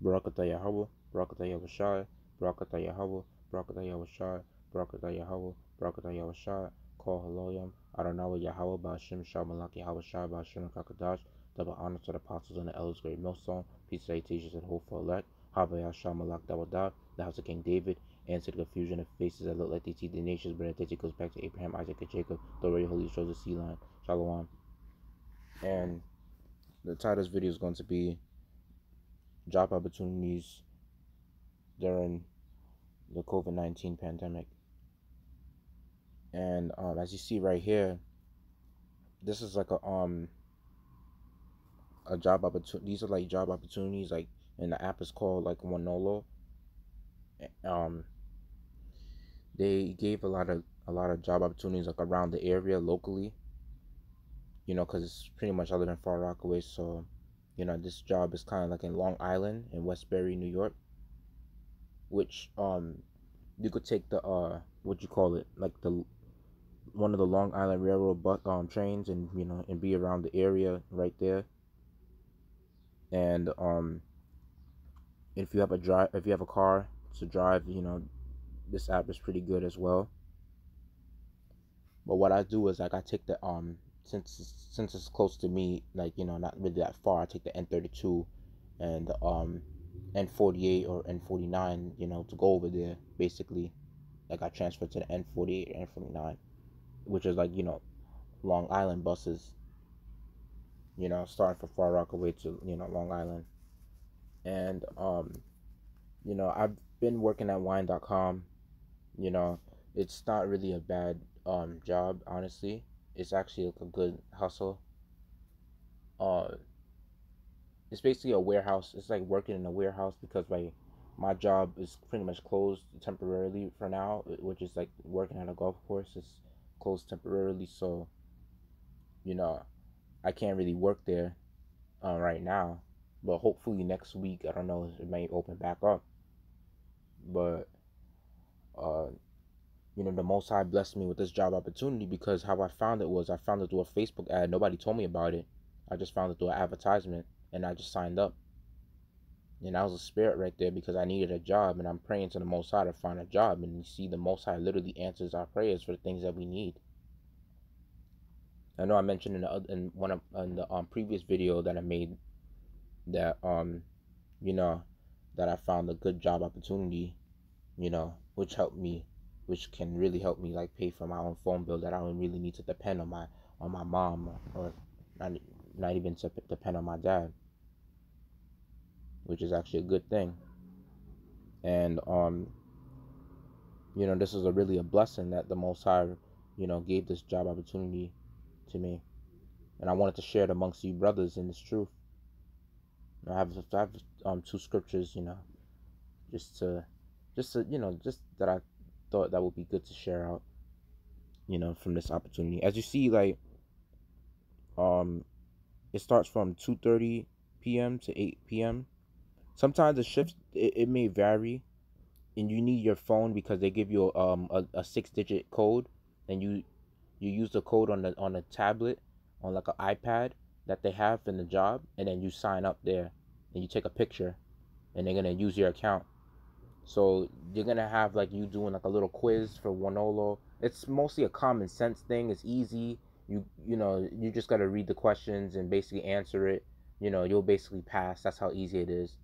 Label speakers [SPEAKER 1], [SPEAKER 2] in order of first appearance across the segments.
[SPEAKER 1] Barakatah Yahweh, Barakatah Yahushai, Barakatah Yahweh, Barakatah Yahushai, Barakatah Yahweh, Barakatah Yahushai, Kol Haloyam, Adonai Yahweh, Ba'ashem Shamalak Yahweh Shai, Ba'ashem Kakadash, double honor to the apostles and the elders, great millstone, peace to the teachers and hope for elect, Havayah Shamalak Dawadah, the house of King David, answer the confusion of faces that look like they see the nations, but identity goes back to Abraham, Isaac, and Jacob, the already holy shows the sea line, Shalom. And the title of this video is going to be job opportunities during the COVID-19 pandemic. And as you see right here, this is like a job opportunity. These are like job opportunities, like, and the app is called like Wanolo. They gave a lot of job opportunities like around the area locally, you know, because it's pretty much I live in Far Rockaway, so you know this job is kind of like in Long Island in Westbury, New York, which you could take the what you call it, like the one of the Long Island Railroad trains, and you know, and be around the area right there. And if you have a car to drive, you know, this app is pretty good as well. But what I do is like I take the since it's close to me, like, you know, not really that far, I take the N32 and N48 or N49, you know, to go over there. Basically, like I transfer to the N48 or N49, which is like, you know, Long Island buses, you know, starting from Far Rockaway to, you know, Long Island. And you know, I've been working at wine.com. You know, it's not really a bad job, honestly. It's actually like a good hustle. It's basically a warehouse. It's like working in a warehouse, because like my job is pretty much closed temporarily for now, which is like working at a golf course. It's closed temporarily, so you know, I can't really work there right now. But hopefully next week, I don't know, it may open back up. But uh, you know, the Most High blessed me with this job opportunity, because how I found it was I found it through a Facebook ad. Nobody told me about it. I just found it through an advertisement, and I just signed up. And that was a spirit right there, because I needed a job, and I'm praying to the Most High to find a job. And you see, the Most High literally answers our prayers for the things that we need. I know I mentioned in the previous video that I made that you know, that I found a good job opportunity, you know, which can really help me like pay for my own phone bill, that I don't really need to depend on my mom, or not even to depend on my dad, which is actually a good thing. And you know, this is really a blessing that the Most High, you know, gave this job opportunity to me, and I wanted to share it amongst you brothers in this truth. I have two scriptures, you know, just to you know, just that I thought that would be good to share out, you know, from this opportunity. As you see, like it starts from 2:30 p.m. to 8 p.m. Sometimes the shifts, it may vary, and you need your phone, because they give you a 6-digit code, and you use the code on the tablet, on like an iPad that they have in the job, and then you sign up there, and you take a picture, and they're gonna use your account. So you're gonna have like you doing like a little quiz for Wanolo. It's mostly a common sense thing. It's easy. You know, you just gotta read the questions and basically answer it. You know, you'll basically pass. That's how easy it is.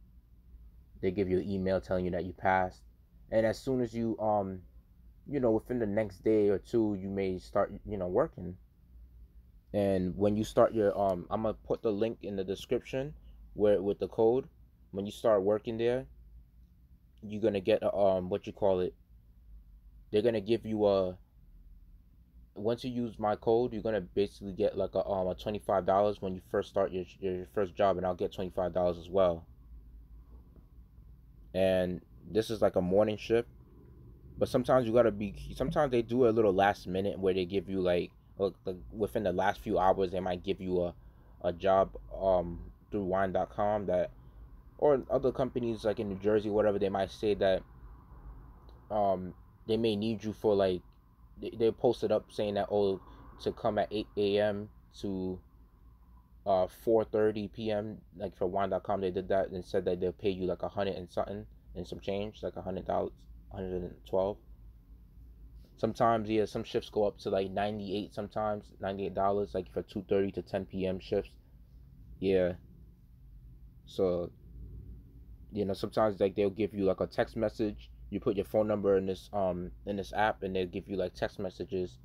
[SPEAKER 1] They give you an email telling you that you passed, and as soon as you you know, within the next day or two, you may start, you know, working. And when you start your I'm gonna put the link in the description where with the code. When you start working there, you're gonna get a, what you call it, they're gonna give you a, once you use my code, you're gonna basically get like a $25 when you first start your first job, and I'll get $25 as well. And this is like a morning shift, but sometimes you gotta be, sometimes they do a little last minute where they give you like within the last few hours, they might give you a job through wine.com, that, or other companies like in New Jersey, whatever, they might say that they may need you for like, they post it up saying that, oh, to come at 8 a.m. to 4:30 p.m. like for wine.com, they did that and said that they'll pay you like 100 and something and some change, like $100, 112. Sometimes, yeah, some shifts go up to like 98, sometimes $98, like for 2:30 to 10 p.m. shifts. Yeah. So, sometimes like they'll give you like a text message. You put your phone number in this app, and they'll give you like text messages.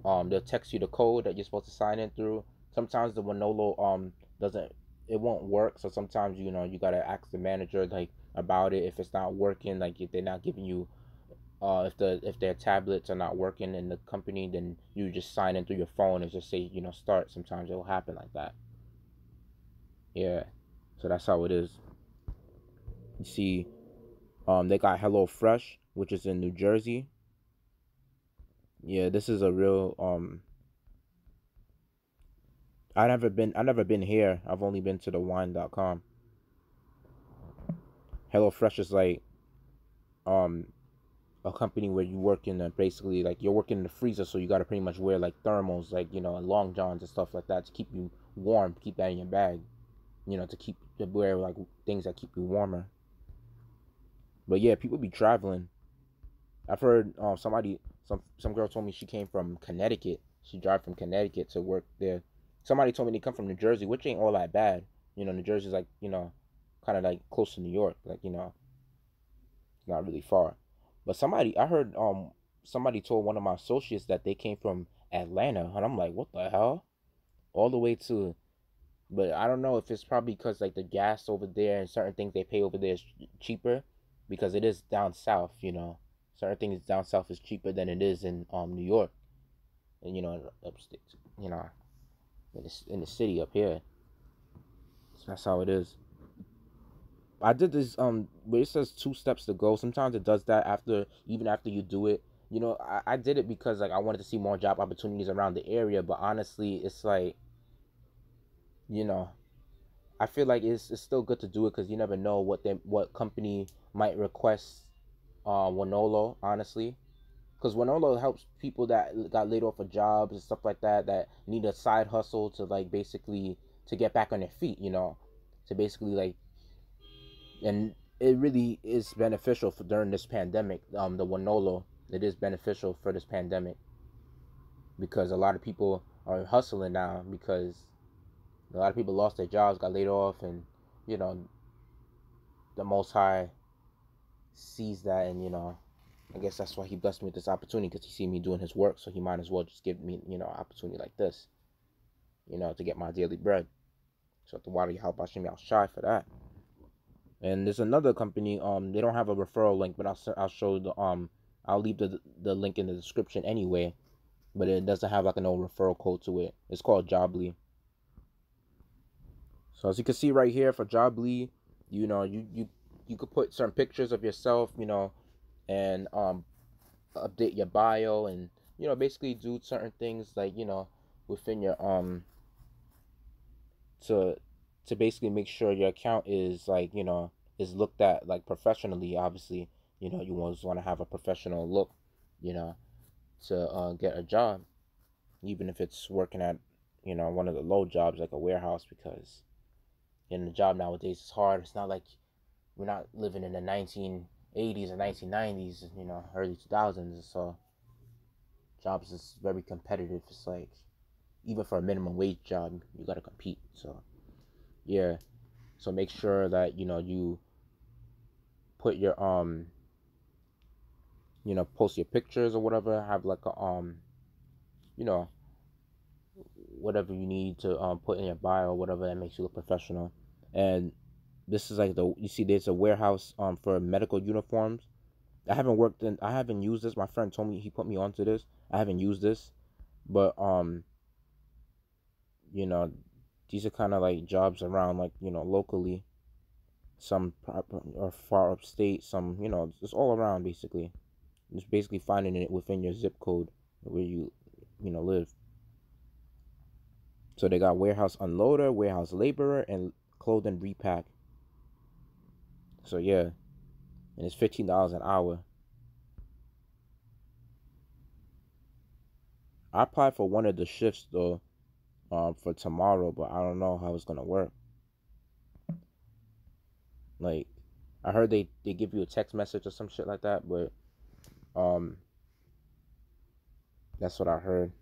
[SPEAKER 1] They'll text you the code that you're supposed to sign in through. Sometimes the Manolo doesn't, it won't work. So sometimes you gotta ask the manager like about it. If it's not working, like if they're not giving you if their tablets are not working in the company, then you just sign in through your phone and just say start. Sometimes it will happen like that. Yeah. So that's how it is. You see, they got Hello Fresh, which is in New Jersey. Yeah, this is a real I never been here. I've only been to the wine.com. Hello Fresh is like um a company where you work in basically like you're working in the freezer, so you got to pretty much wear like thermals, like and long johns and stuff like that to keep you warm, keep that in your bag, to wear like things that keep you warmer. But yeah, people be traveling. I've heard some girl told me she came from Connecticut. She drive from Connecticut to work there. Somebody told me they come from New Jersey, which ain't all that bad. New Jersey's like kind of like close to New York, like not really far. But I heard somebody told one of my associates that they came from Atlanta, and I'm like, what the hell? All the way to, but I don't know if it's probably because like the gas over there and certain things they pay over there is cheaper, because it is down south. Certain things down south is cheaper than it is in New York, and upstate, you know, in the city up here. So that's how it is. I did this where it says 2 steps to go. Sometimes it does that even after you do it. I did it because like I wanted to see more job opportunities around the area, but honestly, it's like, you know, I feel like it's still good to do it because you never know what company might request Winolo, honestly. Because Winolo helps people that got laid off of jobs and stuff like that need a side hustle to like basically to get back on their feet, to basically like, and it really is beneficial for during this pandemic. The Winolo, it is beneficial for this pandemic because a lot of people are hustling now because a lot of people lost their jobs, got laid off, and you know the Most High sees that, and I guess that's why He blessed me with this opportunity because He see me doing His work, so He might as well just give me an opportunity like this, to get my daily bread. So the water help Hashem I'll shy for that. And there's another company. They don't have a referral link, but I'll show I'll leave the link in the description anyway. But it doesn't have like no referral code to it. It's called Jobly. So as you can see right here for Jobly, you could put certain pictures of yourself, and update your bio, and basically do certain things like within your to basically make sure your account is like is looked at like professionally. Obviously, you always want to have a professional look, you know to get a job, even if it's working at one of the low jobs like a warehouse, because in the job nowadays is hard. It's not like we're not living in the 1980s or 1990s, early 2000s. So jobs is very competitive. It's like even for a minimum wage job, you gotta compete. So yeah, so make sure that you put your post your pictures or whatever. Have like a you know whatever you need to put in your bio or whatever that makes you look professional. And this is like you see there's a warehouse for medical uniforms. I haven't used this. My friend told me, he put me onto this. I haven't used this, but you know these are kind of like jobs around like locally, some or far upstate, some just all around basically. Just basically finding it within your zip code where you live. So they got warehouse unloader, warehouse laborer, and clothing repack. So yeah, and it's $15 an hour. I applied for one of the shifts though, for tomorrow, but I don't know how it's gonna work. Like, I heard they give you a text message or some shit like that, but um that's what I heard.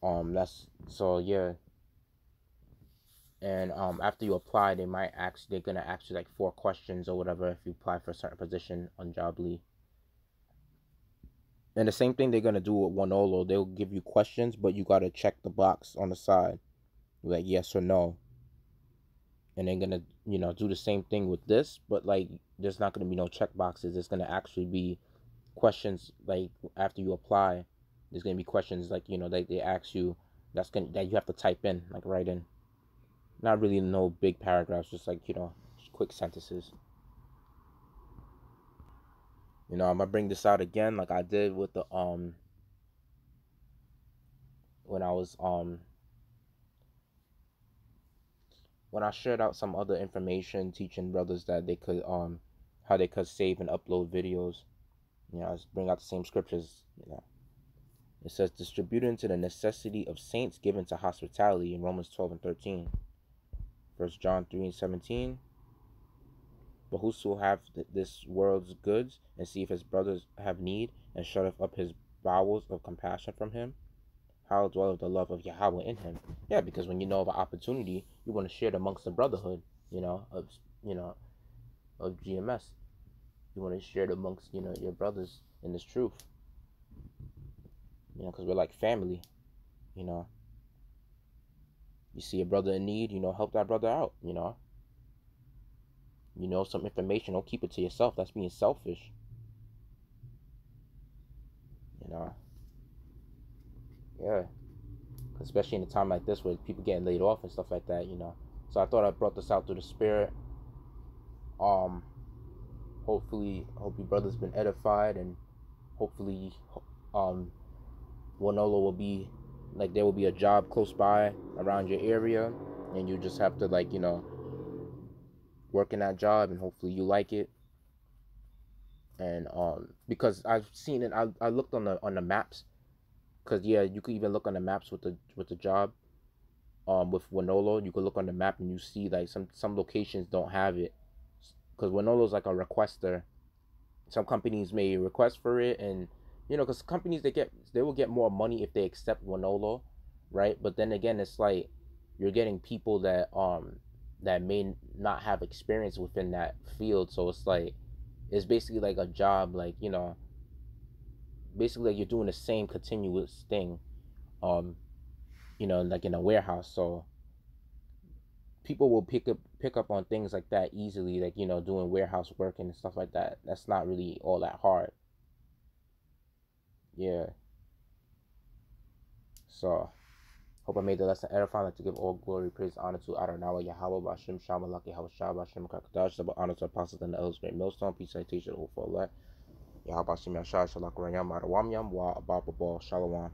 [SPEAKER 1] That's so yeah. And after you apply, they're gonna ask you like 4 questions or whatever if you apply for a certain position on Jobly. And the same thing they're gonna do with Wonolo. They'll give you questions, but you gotta check the box on the side, like yes or no. And they're gonna, do the same thing with this, but like there's not gonna be no check boxes. It's gonna actually be questions like after you apply. There's gonna be questions like they ask you that you have to type in, like write in. Not really no big paragraphs, just like just quick sentences. I'm gonna bring this out again, like I did with the when I was when I shared out some other information teaching brothers that they could how they could save and upload videos. I just bring out the same scriptures. It says distributing to the necessity of saints given to hospitality in Romans 12 and 13. 1 John 3 and 17. But whoso have this world's goods and see if his brothers have need and shutteth up his bowels of compassion from him, how dwelleth the love of Yahweh in him? Yeah, because when you know of an opportunity, you want to share it amongst the brotherhood, of you know of GMS. You want to share it amongst your brothers in this truth. Because we're like family. You know, you see a brother in need, help that brother out. Some information, don't keep it to yourself. That's being selfish. You know, yeah. Especially in a time like this where people getting laid off and stuff like that. So I thought I brought this out through the spirit. Um, hopefully, hope you brothers been edified, and hopefully, um, Wonolo will be like there will be a job close by around your area, and you just have to work in that job, and hopefully you like it. And because I've seen it, I looked on the maps, because yeah, you could even look on the maps with the job. With Wonolo, you could look on the map and you see like some locations don't have it, because Wonolo's like a requester. Some companies may request for it, and because companies they will get more money if they accept Wonolo, right? But then again, it's like you're getting people that may not have experience within that field, so it's like it's basically like a job, like basically like you're doing the same continuous thing, um, like in a warehouse. So people will pick up on things like that easily, like doing warehouse work and stuff like that. That's not really all that hard. Yeah. So hope I made the lesson edifying. Like to give all glory, praise, honor to Adonai Yahweh Bashim Shama Laki Hawashah Bashim Kakadash, double honor to apostles and the elders, great millstone, peace citation all for elect. Yahweh Bashim Yashar Shalak Rayam Adawam Yam Wa Ababa Shalom.